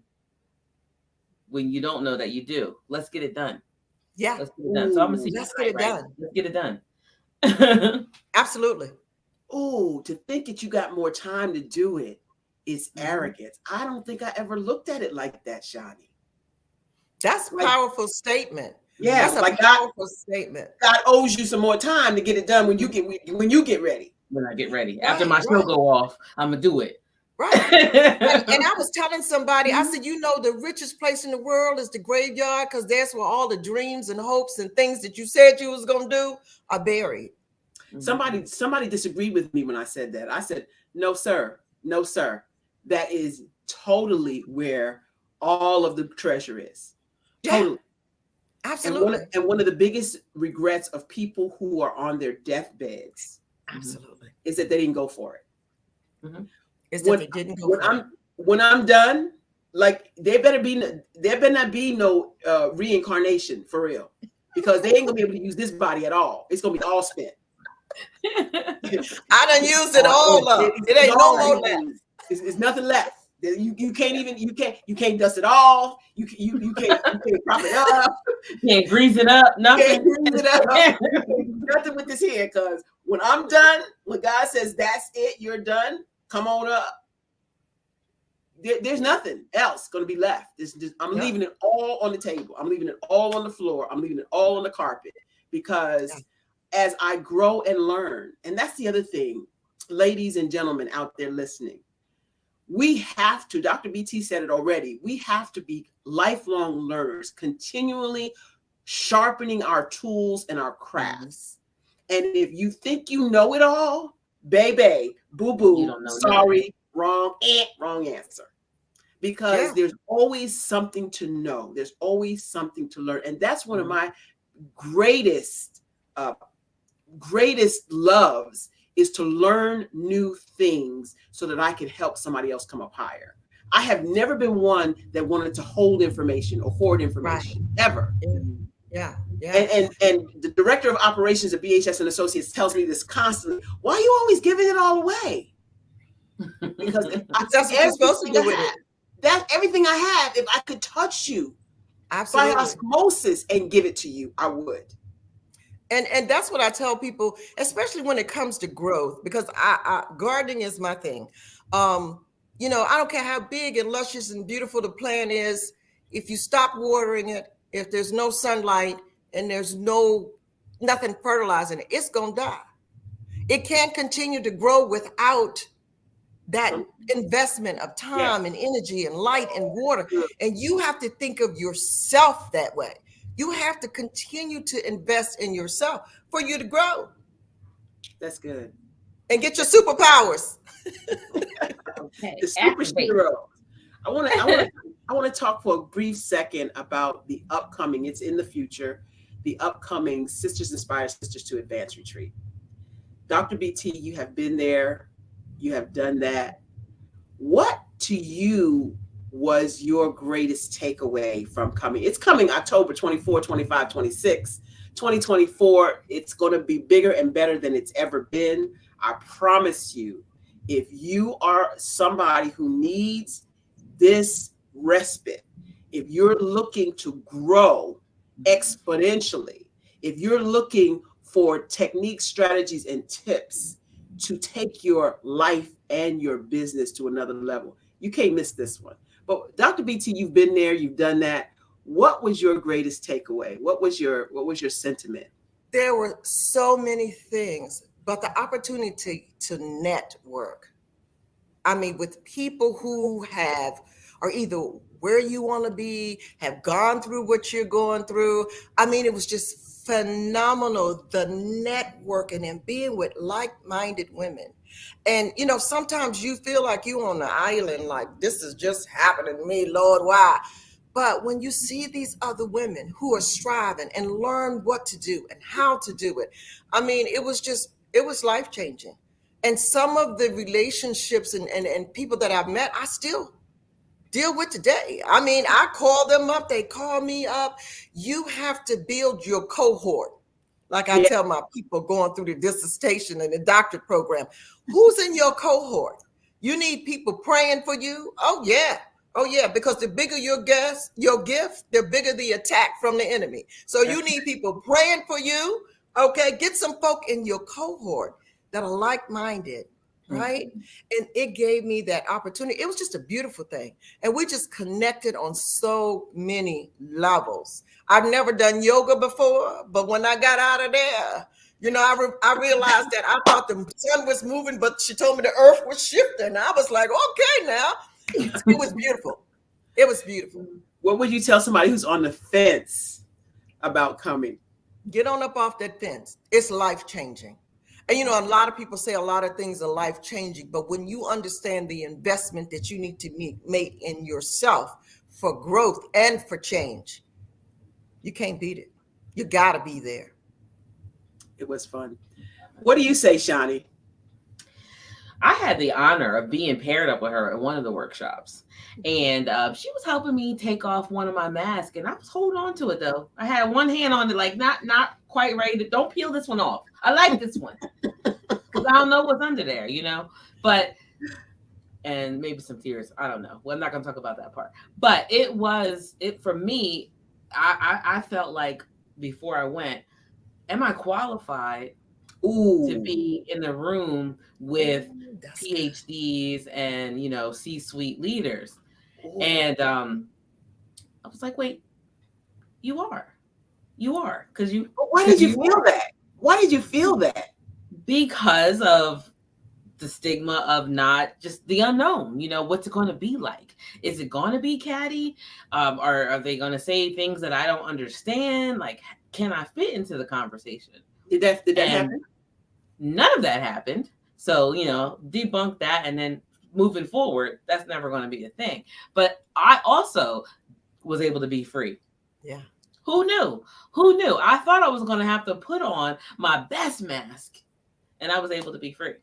when you don't know that you do. Let's get it done. Yeah. Let's get it done. So I'm going to see. Let's get it done. Let's get it done. Absolutely. Oh, to think that you got more time to do it is arrogance. I don't think I ever looked at it like that, Shani. That's a powerful statement. Yeah, That's a powerful statement. God owes you some more time to get it done when you get ready. When I get ready. After my show go off, I'm going to do it. Right. and I was telling somebody, I said, the richest place in the world is the graveyard because that's where all the dreams and hopes and things that you said you was going to do are buried. Somebody disagreed with me when I said that. I said, no, sir. No, sir. That is totally where all of the treasure is. Totally. Yeah. Absolutely. And one of the biggest regrets of people who are on their deathbeds absolutely is that they didn't go for it. Mm-hmm. Is that they didn't go for it. When I'm done, like there better not be no reincarnation for real, because they ain't gonna be able to use this body at all. It's gonna be all spent. I done used it all up. It ain't no more left. It's nothing left. You can't dust it off. You can't prop it up. You can't grease it up. Nothing. Nothing with this here. Because when I'm done, when God says that's it, you're done. Come on up. There's nothing else going to be left. I'm leaving it all on the table. I'm leaving it all on the floor. I'm leaving it all on the carpet, because as I grow and learn, and that's the other thing, ladies and gentlemen out there listening, we have to, Dr. BT said it already, we have to be lifelong learners, continually sharpening our tools and our crafts. And if you think you know it all, baby, boo-boo, sorry, wrong answer. Because there's always something to know. There's always something to learn. And that's one of my greatest loves, is to learn new things so that I can help somebody else come up higher. I have never been one that wanted to hold information or hoard information, ever. Yeah. And the director of operations at BHS and Associates tells me this constantly. Why are you always giving it all away? Because that's what you're supposed to do with it. That's everything I have. If I could touch you absolutely by osmosis and give it to you, I would. And that's what I tell people, especially when it comes to growth, because I gardening is my thing. You know, I don't care how big and luscious and beautiful the plant is. If you stop watering it, if there's no sunlight and there's nothing fertilizing it, it's going to die. It can't continue to grow without that investment of time and energy and light and water. And you have to think of yourself that way. You have to continue to invest in yourself for you to grow. That's good. And get your superpowers. Okay. The superhero. I want to talk for a brief second about the upcoming. It's in the future. The upcoming Sisters Inspire Sisters to Advance retreat. Dr. BT, you have been there. You have done that. What to you was your greatest takeaway from coming? It's coming October 24, 25, 26. 2024, it's going to be bigger and better than it's ever been. I promise you, if you are somebody who needs this respite, if you're looking to grow exponentially, if you're looking for techniques, strategies, and tips to take your life and your business to another level, you can't miss this one. But Dr. BT, you've been there, you've done that. What was your greatest takeaway? What was your sentiment? There were so many things, but the opportunity to network. I mean, with people who are either where you want to be, have gone through what you're going through. I mean, it was just phenomenal, the networking and being with like-minded women. And, you know, sometimes you feel like you're on the island, like this is just happening to me, Lord, why? But when you see these other women who are striving and learn what to do and how to do it, I mean, it was life-changing. And some of the relationships and people that I've met, I still deal with today. I mean, I call them up, they call me up. You have to build your cohort. Like I tell my people going through the dissertation and the doctorate program, who's in your cohort? You need people praying for you. Oh yeah, because the bigger your gift, the bigger the attack from the enemy. So you need people praying for you. Okay, get some folk in your cohort that are like-minded, right? And it gave me that opportunity. It was just a beautiful thing. And we just connected on so many levels. I've never done yoga before, but when I got out of there, you know, I realized that I thought the sun was moving, but she told me the earth was shifting. I was like, okay, now. It was beautiful. It was beautiful. What would you tell somebody who's on the fence about coming? Get on up off that fence. It's life-changing. And, you know, a lot of people say a lot of things are life-changing, but when you understand the investment that you need to make in yourself for growth and for change, you can't beat it. You got to be there. It was fun. What do you say, Shani? I had the honor of being paired up with her at one of the workshops. And she was helping me take off one of my masks, and I was holding on to it though. I had one hand on it, like not quite ready to. Don't peel this one off. I like this one because I don't know what's under there, you know. But and maybe some tears. I don't know. Well, I'm not gonna talk about that part. But it for me. I felt like before I went, am I qualified to be in the room with PhDs and, you know, C-suite leaders? And I was like, wait, you are, because you. Why did you feel that? Why did you feel that? Because of the stigma of not just the unknown. You know, what's it going to be like? Is it going to be catty? Or are they going to say things that I don't understand? Like, can I fit into the conversation? Did that happen? None of that happened. So, you know, debunk that, and then moving forward, that's never going to be a thing. But I also was able to be free. Yeah. Who knew? I thought I was going to have to put on my best mask, and I was able to be free.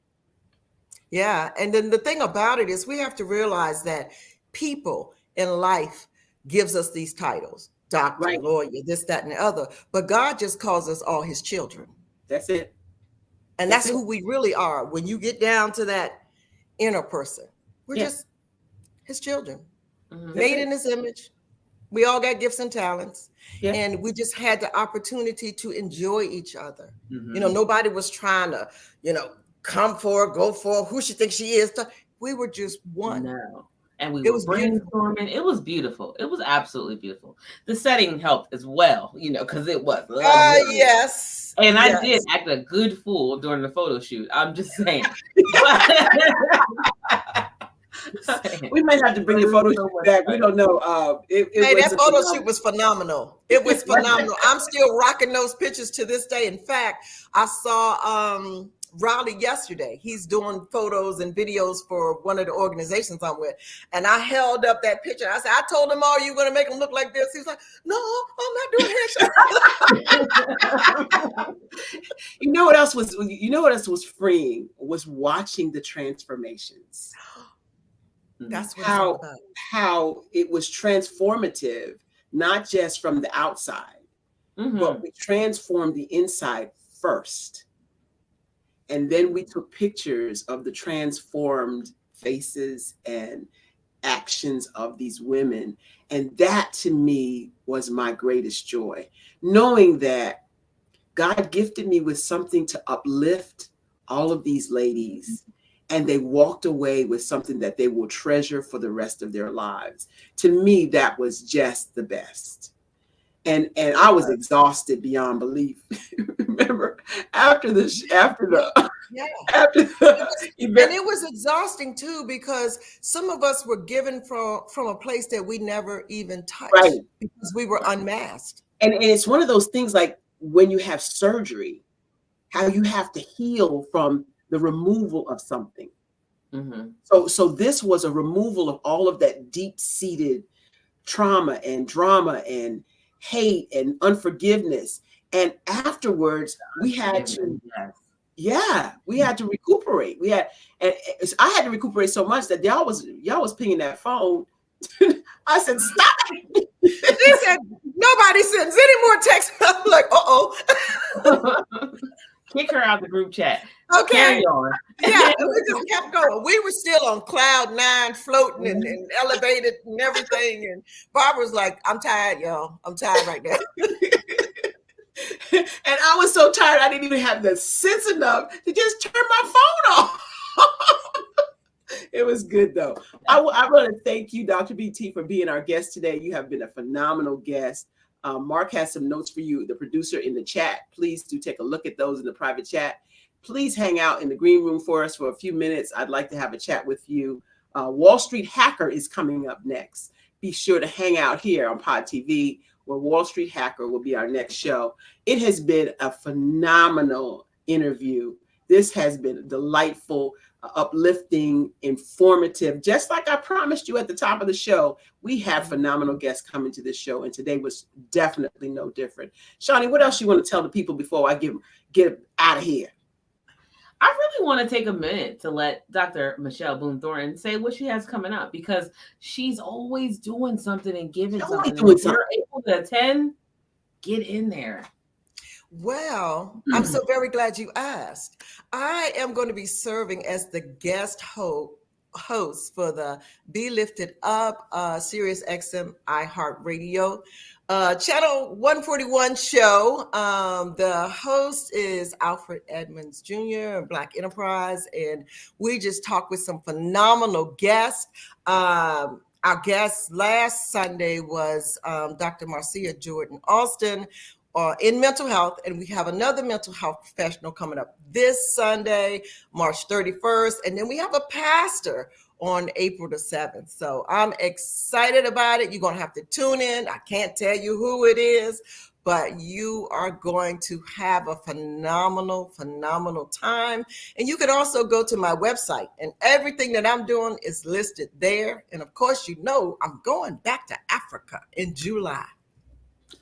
Yeah. And then the thing about it is we have to realize that people in life gives us these titles, doctor, right, lawyer, this, that, and the other. But God just calls us all his children. That's it. And that's who we really are. When you get down to that inner person, we're just his children, made in his image. We all got gifts and talents. Yeah. And we just had the opportunity to enjoy each other. You know, nobody was trying to, you know, come for, go for who she thinks she is. We were just one. No. And we It were was beautiful. brainstorming. It was beautiful. It was absolutely beautiful. The setting helped as well, because it was. Yes. And I yes. did act a good fool during the photo shoot. I'm just saying. We might have to bring the photo shoot back. We don't know. Hey, that photo shoot was phenomenal. It was phenomenal. I'm still rocking those pictures to this day. In fact, I saw Raleigh yesterday. He's doing photos and videos for one of the organizations I'm with. And I held up that picture. I said, I told him, "Oh, you're going to make him look like this." He was like, "No, I'm not doing headshots." You know what else was freeing? Was watching the transformations. That's what it's all about. How it was transformative, not just from the outside, but we transformed the inside first. And then we took pictures of the transformed faces and actions of these women. And that to me was my greatest joy, knowing that God gifted me with something to uplift all of these ladies. And they walked away with something that they will treasure for the rest of their lives. To me, that was just the best. And I was exhausted beyond belief. Remember, after the event. And it was exhausting too, because some of us were given from a place that we never even touched, right, because we were unmasked. And it's one of those things like when you have surgery, how you have to heal from the removal of something. So this was a removal of all of that deep-seated trauma and drama and hate and unforgiveness. And afterwards, we had to, we had to recuperate. I had to recuperate so much that y'all was pinging that phone. I said, "Stop it." She said, "Nobody sends any more texts." I'm like, Kick her out the group chat. Okay. Carry on. Yeah, we just kept going. We were still on cloud 9, floating and elevated and everything. And Barbara's like, "I'm tired, y'all. I'm tired right now." And I was so tired, I didn't even have the sense enough to just turn my phone off. It was good, though. I want to thank you, Dr. BT, for being our guest today. You have been a phenomenal guest. Mark has some notes for you, the producer, in the chat. Please do take a look at those in the private chat. Please hang out in the green room for us for a few minutes. I'd like to have a chat with you. Wall Street Hacker is coming up next. Be sure to hang out here on Pod TV, where Wall Street Hacker will be our next show. It has been a phenomenal interview. This has been delightful, uplifting, informative. Just like I promised you at the top of the show, we have phenomenal guests coming to this show, and today was definitely no different. Shawnee, what else you want to tell the people before I get out of here? I really want to take a minute to let Dr. Michelle Boone Thornton say what she has coming up, because she's always doing something and giving something. If you're able to attend, get in there. Well, I'm so very glad you asked. I am going to be serving as the guest host for the Be Lifted Up Sirius XM iHeartRadio Channel 141 show. The host is Alfred Edmonds Jr. of Black Enterprise, and we just talked with some phenomenal guests. Our guest last Sunday was Dr. Marcia Jordan Alston in mental health, and we have another mental health professional coming up this Sunday, March 31st, and then we have a pastor on April the 7th. So I'm excited about it. You're going to have to tune in. I can't tell you who it is, but you are going to have a phenomenal time. And you can also go to my website, and everything that I'm doing is listed there. And of course, I'm going back to Africa in July.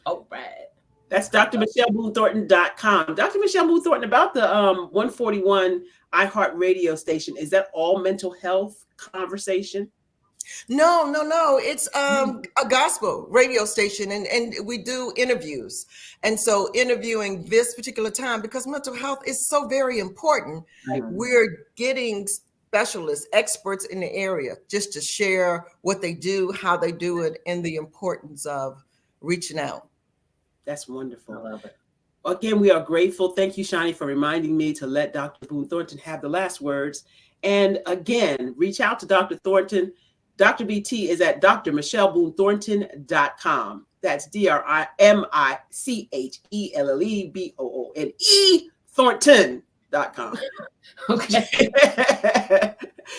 All right. That's drmichelleBooneThornton.com. Dr. Michelle Boone Thornton, about the 141 iHeartRadio station, is that all mental health conversation? No. It's a gospel radio station, and we do interviews. And so interviewing this particular time, because mental health is so very important, we're getting specialists, experts in the area, just to share what they do, how they do it, and the importance of reaching out. That's wonderful. I love it. Again, we are grateful. Thank you, Shawnee, for reminding me to let Dr. Boone Thornton have the last words. And again, reach out to Dr. Thornton. Dr. BT is at drmichelleBooneThornton.com. That's DRIMICHELLEBOONE Thornton.com. Okay.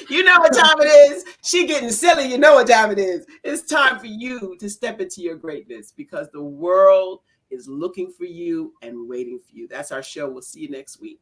You know what time it is. She getting silly. You know what time it is. It's time for you to step into your greatness because the world is looking for you and waiting for you. That's our show. We'll see you next week.